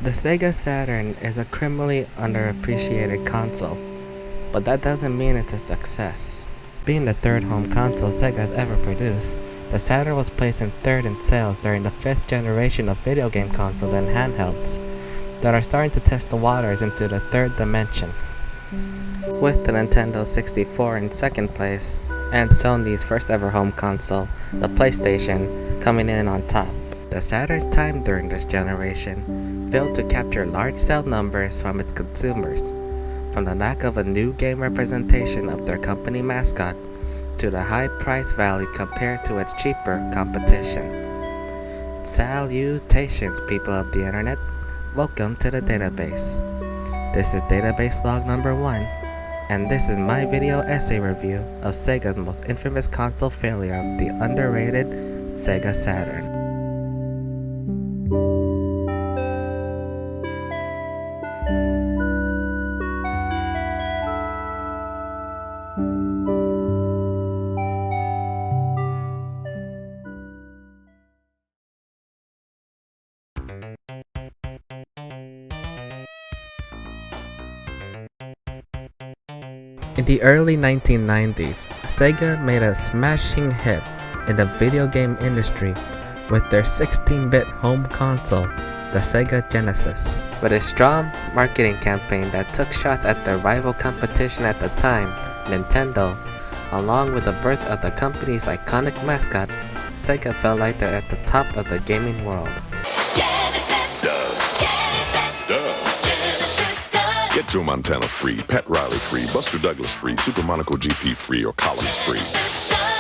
The Sega Saturn is a criminally underappreciated console, but that doesn't mean it's a success. Being the third home console Sega has ever produced, the Saturn was placed in third in sales during the fifth generation of video game consoles and handhelds that are starting to test the waters into the third dimension, with the Nintendo 64 in second place and Sony's first ever home console, the PlayStation, coming in on top. The Saturn's time during this generation failed to capture large sale numbers from its consumers, from the lack of a new game representation of their company mascot to the high price value compared to its cheaper competition. Salutations, people of the internet. Welcome to the database. This is database log number 1, and this is my video essay review of Sega's most infamous console failure of the underrated Sega Saturn. In the early 1990s, Sega made a smashing hit in the video game industry with their 16-bit home console, the Sega Genesis. With a strong marketing campaign that took shots at their rival competition at the time, Nintendo, along with the birth of the company's iconic mascot, Sega felt like they're at the top of the gaming world. Get Joe Montana free, Pat Riley free, Buster Douglas free, Super Monaco GP free, or Collins free.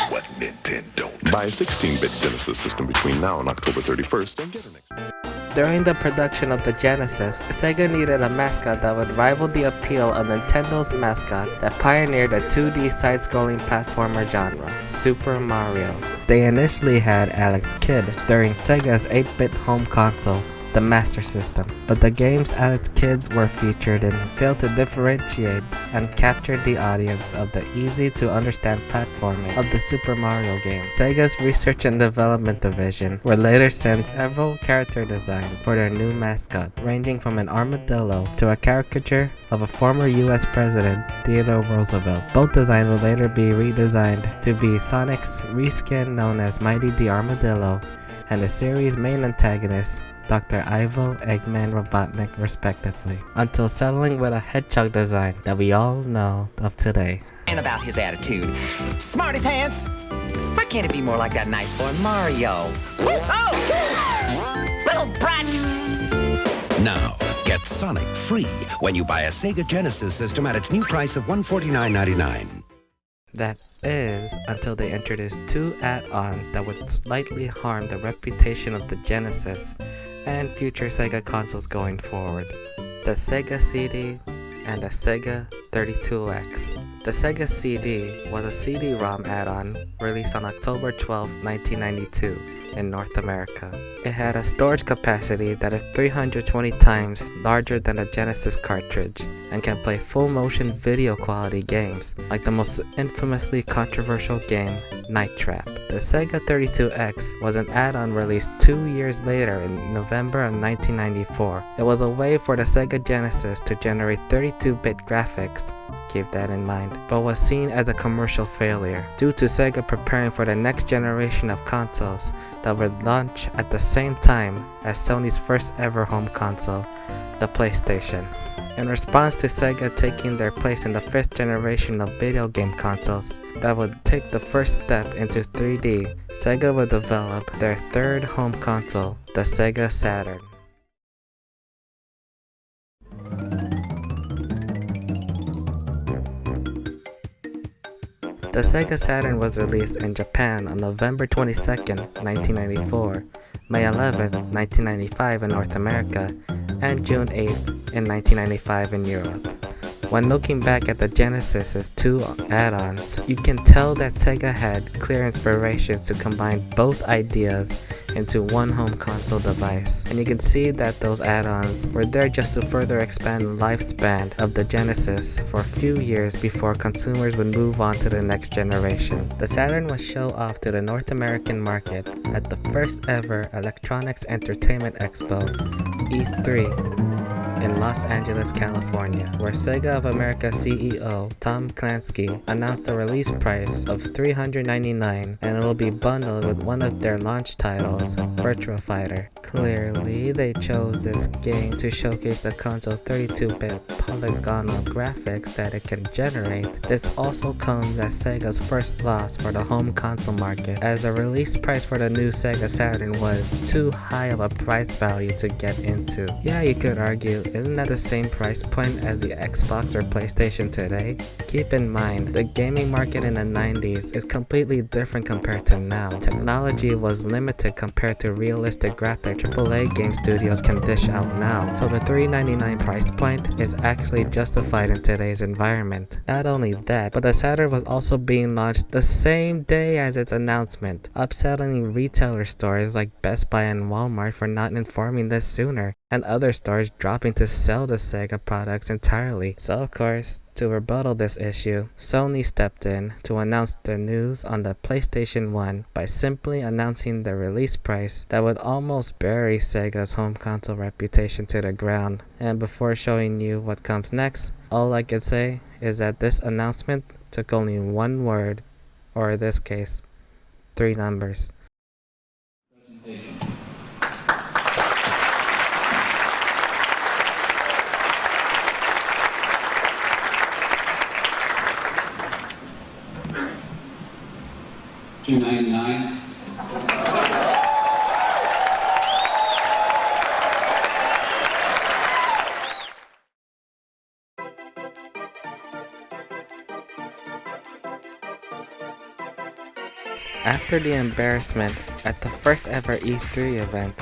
What Nintendo? Buy a 16-bit Genesis system between now and October 31st and get an extra. During the production of the Genesis, Sega needed a mascot that would rival the appeal of Nintendo's mascot that pioneered the 2D side-scrolling platformer genre, Super Mario. They initially had Alex Kidd during Sega's 8-bit home console, the Master System, but the games Alex Kidd were featured in failed to differentiate and capture the audience of the easy-to-understand platforming of the Super Mario game. Sega's research and development division would later send several character designs for their new mascot, ranging from an armadillo to a caricature of a former US President, Theodore Roosevelt. Both designs would later be redesigned to be Sonic's reskin known as Mighty the Armadillo and the series' main antagonist, Dr. Ivo, Eggman, Robotnik, respectively, until settling with a Hedgehog design that we all know of today. And about his attitude. Smarty pants! Why can't it be more like that nice boy Mario? Oh! Little brat! Now, get Sonic free when you buy a Sega Genesis system at its new price of $149.99. That is, until they introduced two add-ons that would slightly harm the reputation of the Genesis and future Sega consoles going forward: the Sega CD and the Sega 32X. The Sega CD was a CD-ROM add-on released on October 12, 1992 in North America. It had a storage capacity that is 320 times larger than a Genesis cartridge and can play full-motion video quality games like the most infamously controversial game, Night Trap. The Sega 32X was an add-on released 2 years later in November of 1994. It was a way for the Sega Genesis to generate 32-bit graphics, keep that in mind, but was seen as a commercial failure due to Sega preparing for the next generation of consoles that would launch at the same time as Sony's first ever home console, the PlayStation. In response to Sega taking their place in the fifth generation of video game consoles that would take the first step into 3D, Sega would develop their third home console, the Sega Saturn. The Sega Saturn was released in Japan on November 22, 1994, May 11, 1995 in North America, and June 8 in 1995 in Europe. When looking back at the Genesis's two add-ons, you can tell that Sega had clear inspirations to combine both ideas into one home console device, and you can see that those add-ons were there just to further expand the lifespan of the Genesis for a few years before consumers would move on to the next generation. The Saturn was shown off to the North American market at the first ever Electronics Entertainment Expo, E3, in Los Angeles, California, where Sega of America CEO Tom Clancy announced the release price of $399 and it will be bundled with one of their launch titles, Virtua Fighter. Clearly, they chose this game to showcase the console's 32-bit polygonal graphics that it can generate. This also comes as Sega's first loss for the home console market, as the release price for the new Sega Saturn was too high of a price value to get into. Yeah, you could argue, isn't that the same price point as the Xbox or PlayStation today? Keep in mind, the gaming market in the 90s is completely different compared to now. Technology was limited compared to realistic graphics AAA game studios can dish out now, so the $399 price point is actually justified in today's environment. Not only that, but the Saturn was also being launched the same day as its announcement, upselling retailer stores like Best Buy and Walmart for not informing this sooner, and other stores dropping to sell the Sega products entirely. So of course, to rebuttal this issue, Sony stepped in to announce the news on the PlayStation 1 by simply announcing the release price that would almost bury Sega's home console reputation to the ground. And before showing you what comes next, all I can say is that this announcement took only one word, or in this case, 3 numbers. $299. After the embarrassment at the first ever E3 event,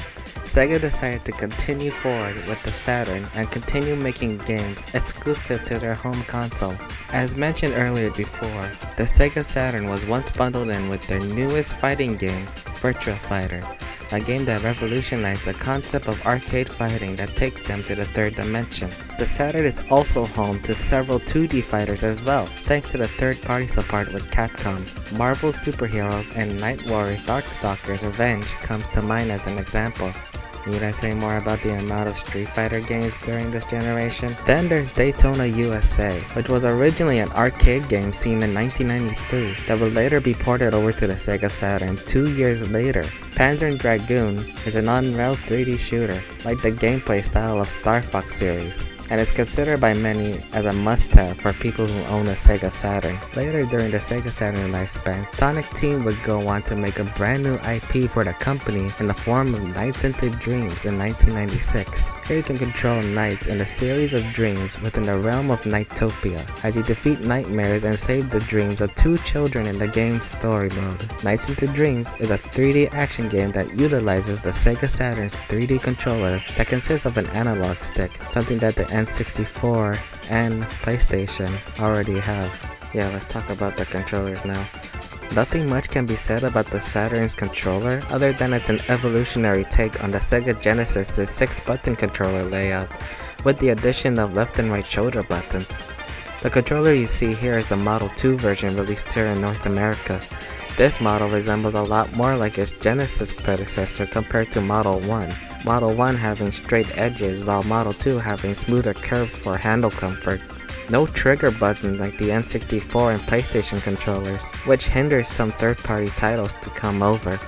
Sega decided to continue forward with the Saturn and continue making games exclusive to their home console. As mentioned earlier before, the Sega Saturn was once bundled in with their newest fighting game, Virtua Fighter, a game that revolutionized the concept of arcade fighting that takes them to the third dimension. The Saturn is also home to several 2D fighters as well, thanks to the third-party support with Capcom. Marvel's Superheroes and Night Warriors Darkstalkers Revenge comes to mind as an example. Need I say more about the amount of Street Fighter games during this generation? Then there's Daytona USA, which was originally an arcade game seen in 1993 that would later be ported over to the Sega Saturn 2 years later. Panzer & Dragoon is an Unreal 3D shooter, like the gameplay style of Star Fox series, and is considered by many as a must-have for people who own a Sega Saturn. Later during the Sega Saturn lifespan, Sonic Team would go on to make a brand new IP for the company in the form of Nights into Dreams in 1996. Here you can control knights in a series of dreams within the realm of Nightopia, as you defeat nightmares and save the dreams of 2 children in the game's story mode. Nights into Dreams is a 3D action game that utilizes the Sega Saturn's 3D controller that consists of an analog stick, something that the N64 and PlayStation already have. Yeah, let's talk about the controllers now. Nothing much can be said about the Saturn's controller other than it's an evolutionary take on the Sega Genesis' 6-button controller layout, with the addition of left and right shoulder buttons. The controller you see here is the Model 2 version released here in North America. This model resembles a lot more like its Genesis predecessor compared to Model 1. Model 1 having straight edges while Model 2 having smoother curves for handle comfort. No trigger buttons like the N64 and PlayStation controllers, which hinders some third-party titles to come over.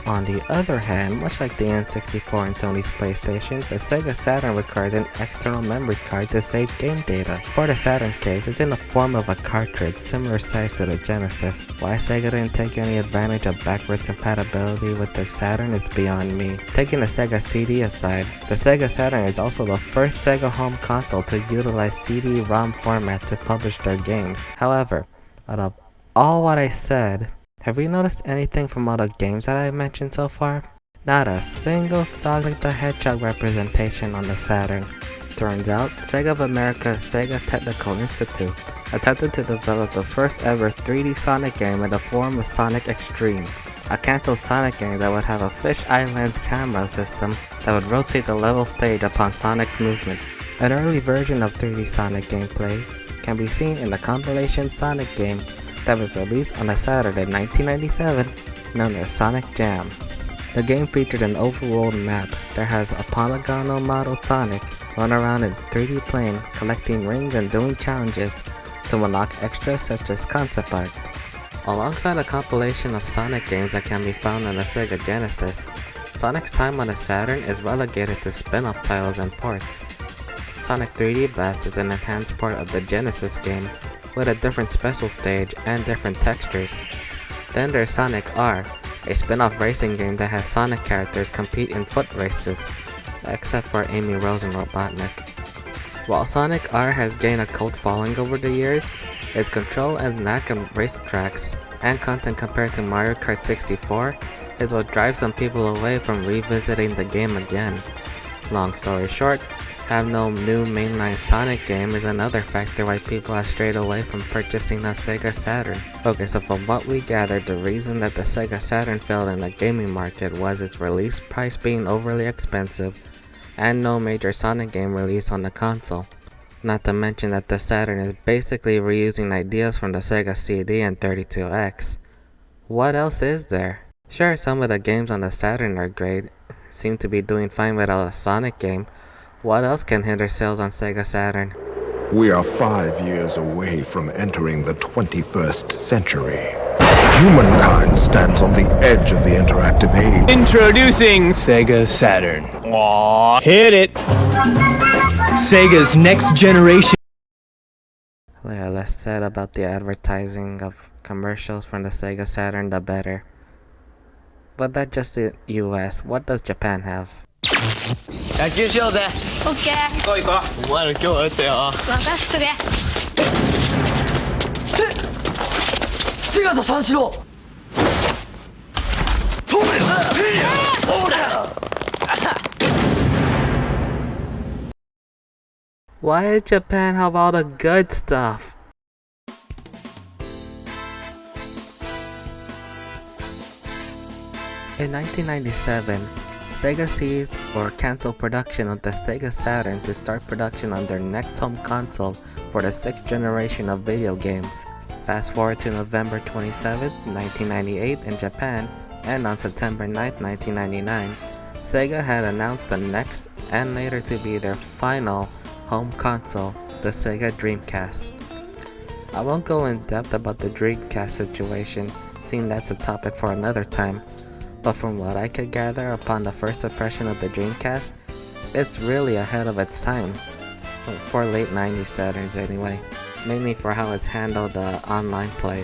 On the other hand, much like the N64 and Sony's PlayStation, the Sega Saturn requires an external memory card to save game data. For the Saturn's case, it's in the form of a cartridge, similar size to the Genesis. Why Sega didn't take any advantage of backwards compatibility with the Saturn is beyond me. Taking the Sega CD aside, the Sega Saturn is also the first Sega home console to utilize CD-ROM format to publish their games. However, out of all what I said, have you noticed anything from all the games that I mentioned so far? Not a single Sonic the Hedgehog representation on the Saturn. Turns out, Sega of America's Sega Technical Institute attempted to develop the first ever 3D Sonic game in the form of Sonic Extreme, a cancelled Sonic game that would have a fisheye lens camera system that would rotate the level stage upon Sonic's movement. An early version of 3D Sonic gameplay can be seen in the compilation Sonic game that was released on a Saturday 1997 known as Sonic Jam. The game featured an overworld map that has a polygonal model Sonic run around in 3D plane, collecting rings and doing challenges to unlock extras such as concept art. Alongside a compilation of Sonic games that can be found on the Sega Genesis, Sonic's time on the Saturn is relegated to spin-off titles and ports. Sonic 3D Blast is an enhanced port of the Genesis game with a different special stage and different textures. Then there's Sonic R, a spin-off racing game that has Sonic characters compete in foot races, except for Amy Rose and Robotnik. While Sonic R has gained a cult following over the years, its control and lack of racetracks and content compared to Mario Kart 64 is what drives some people away from revisiting the game again. Long story short, have no new mainline Sonic game is another factor why people have strayed away from purchasing a Sega Saturn. Okay, so from what we gathered, the reason that the Sega Saturn failed in the gaming market was its release price being overly expensive and no major Sonic game released on the console. Not to mention that the Saturn is basically reusing ideas from the Sega CD and 32X. What else is there? Sure, some of the games on the Saturn are great, seem to be doing fine without a Sonic game. What else can hinder sales on Sega Saturn? We are 5 years away from entering the 21st century. Humankind stands on the edge of the interactive age. Introducing Sega Saturn. Aww, hit it! Sega's next generation. Yeah, less said about the advertising of commercials from the Sega Saturn, the better. But that's just the US. What does Japan have? 野球しようぜ。オッケー。行こう行こう。お前ら今日はやったよ。任しとけ。瀬形三四郎。飛べ。そうだよ。Why does Japan have all the good stuff? In 1997, Sega ceased or canceled production of the Sega Saturn to start production on their next home console for the 6th generation of video games. Fast forward to November 27, 1998 in Japan, and on September 9, 1999, Sega had announced the next and later to be their final home console, the Sega Dreamcast. I won't go in depth about the Dreamcast situation, seeing that's a topic for another time, but from what I could gather upon the first impression of the Dreamcast, it's really ahead of its time, for late 90s Saturns anyway, mainly for how it handled the online play.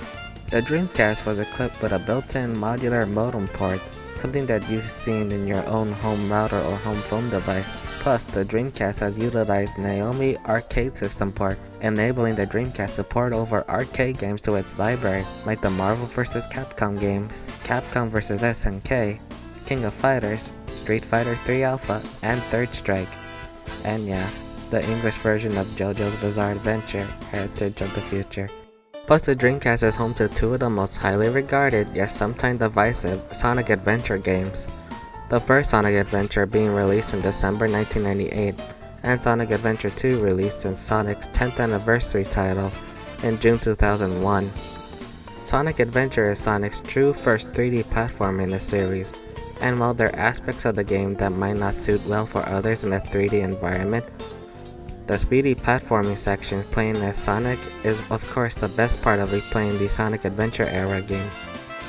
The Dreamcast was equipped with a built-in modular modem port, something that you've seen in your own home router or home phone device. Plus, the Dreamcast has utilized Naomi Arcade System port, enabling the Dreamcast to port over arcade games to its library, like the Marvel vs. Capcom games, Capcom vs. SNK, King of Fighters, Street Fighter 3 Alpha, and Third Strike. And yeah, the English version of JoJo's Bizarre Adventure, Heritage of the Future. Plus, the Dreamcast is home to two of the most highly regarded, yet sometimes divisive, Sonic Adventure games. The first Sonic Adventure being released in December 1998, and Sonic Adventure 2 released in Sonic's 10th anniversary title in June 2001. Sonic Adventure is Sonic's true first 3D platform in the series, and while there are aspects of the game that might not suit well for others in a 3D environment, the speedy platforming section playing as Sonic is of course the best part of replaying the Sonic Adventure era game.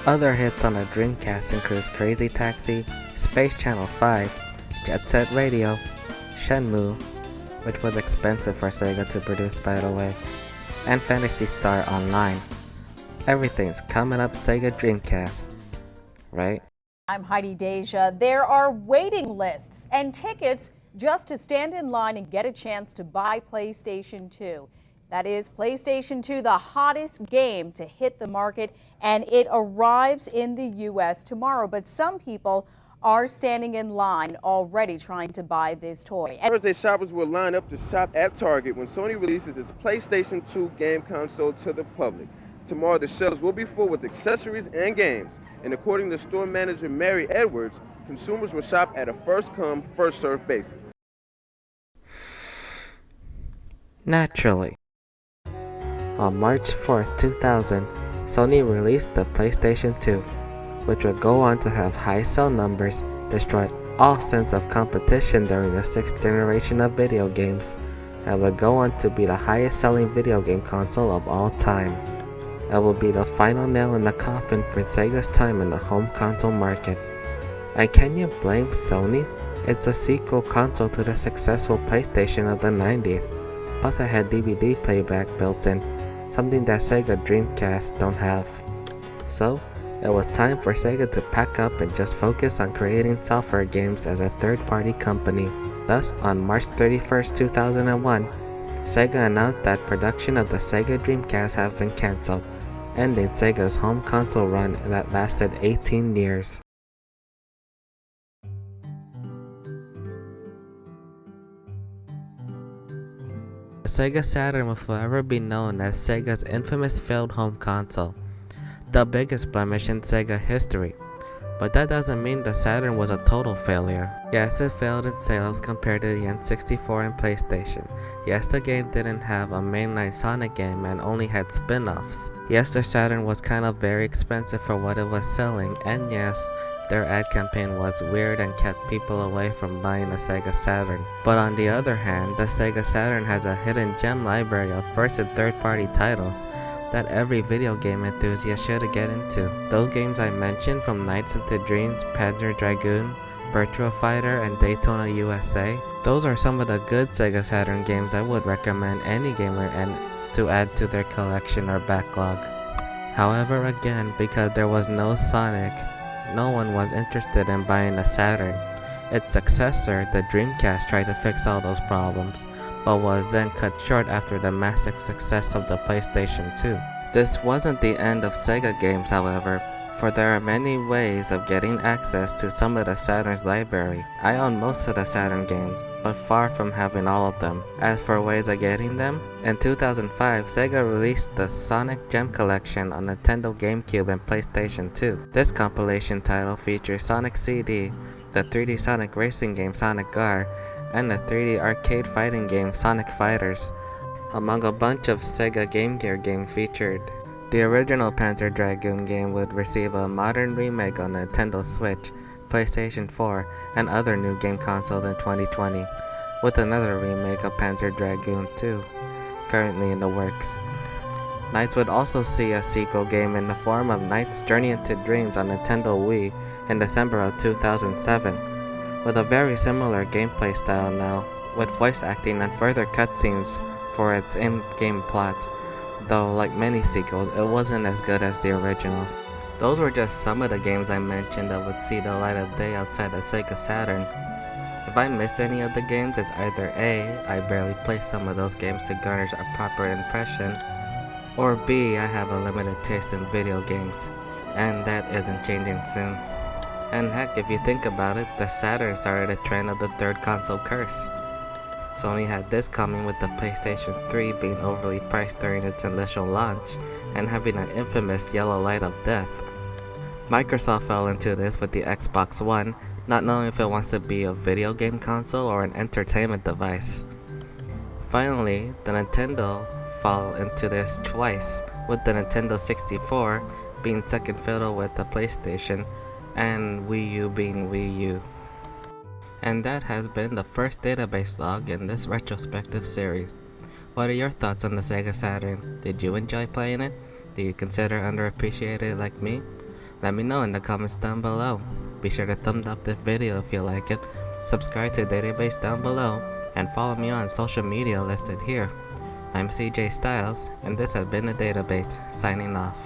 Other hits on the Dreamcast include Crazy Taxi, Space Channel 5, Jet Set Radio, Shenmue, which was expensive for Sega to produce by the way, and Phantasy Star Online. Everything's coming up Sega Dreamcast, right? I'm Heidi Deja. There are waiting lists and tickets just to stand in line and get a chance to buy PlayStation 2. That is PlayStation 2, the hottest game to hit the market, and it arrives in the U.S. tomorrow. But some people are standing in line already trying to buy this toy. Thursday, shoppers will line up to shop at Target when Sony releases its PlayStation 2 game console to the public. Tomorrow, the shelves will be full with accessories and games. And according to store manager Mary Edwards, consumers will shop at a first-come, first-served basis. Naturally. On March 4, 2000, Sony released the PlayStation 2, which would go on to have high sale numbers, destroy all sense of competition during the 6th generation of video games, and would go on to be the highest selling video game console of all time. It will be the final nail in the coffin for Sega's time in the home console market. And can you blame Sony? It's a sequel console to the successful PlayStation of the 90s, plus it had DVD playback built in, something that Sega Dreamcast don't have. So, it was time for Sega to pack up and just focus on creating software games as a third-party company. Thus, on March 31st, 2001, Sega announced that production of the Sega Dreamcast have been cancelled, ending Sega's home console run that lasted 18 years. The Sega Saturn will forever be known as Sega's infamous failed home console, the biggest blemish in Sega history. But that doesn't mean the Saturn was a total failure. Yes, it failed in sales compared to the N64 and PlayStation. Yes, the game didn't have a mainline Sonic game and only had spin-offs. Yes, the Saturn was kind of very expensive for what it was selling, and yes, their ad campaign was weird and kept people away from buying a Sega Saturn. But on the other hand, the Sega Saturn has a hidden gem library of first and third party titles that every video game enthusiast should get into. Those games I mentioned, from Nights into Dreams, Panzer Dragoon, Virtua Fighter, and Daytona USA, those are some of the good Sega Saturn games I would recommend any gamer to add to their collection or backlog. However, again, because there was no Sonic, no one was interested in buying a Saturn. Its successor, the Dreamcast, tried to fix all those problems, but was then cut short after the massive success of the PlayStation 2. This wasn't the end of Sega games, however, for there are many ways of getting access to some of the Saturn's library. I own most of the Saturn games, but far from having all of them. As for ways of getting them, in 2005, Sega released the Sonic Gem Collection on Nintendo GameCube and PlayStation 2. This compilation title features Sonic CD, the 3D Sonic racing game Sonic Gar, and the 3D arcade fighting game Sonic Fighters, among a bunch of Sega Game Gear games featured. The original Panzer Dragoon game would receive a modern remake on Nintendo Switch, PlayStation 4, and other new game consoles in 2020, with another remake of Panzer Dragoon 2 currently in the works. Nights would also see a sequel game in the form of Nights Journey into Dreams on Nintendo Wii in December of 2007, with a very similar gameplay style now, with voice acting and further cutscenes for its in-game plot, though like many sequels, it wasn't as good as the original. Those were just some of the games I mentioned that would see the light of day outside the Sega Saturn. If I miss any of the games, it's either A, I barely play some of those games to garnish a proper impression, or B, I have a limited taste in video games, and that isn't changing soon. And heck, if you think about it, the Saturn started a trend of the third console curse. Sony had this coming with the PlayStation 3 being overly priced during its initial launch and having an infamous yellow light of death. Microsoft fell into this with the Xbox One, not knowing if it wants to be a video game console or an entertainment device. Finally, the Nintendo fell into this twice, with the Nintendo 64 being second fiddle with the PlayStation, and Wii U being Wii U. And that has been the first database log in this retrospective series. What are your thoughts on the Sega Saturn? Did you enjoy playing it? Do you consider underappreciated like me? Let me know in the comments down below. Be sure to thumbs up this video if you like it, subscribe to Database down below, and follow me on social media listed here. I'm CJ Styles, and this has been the Database, signing off.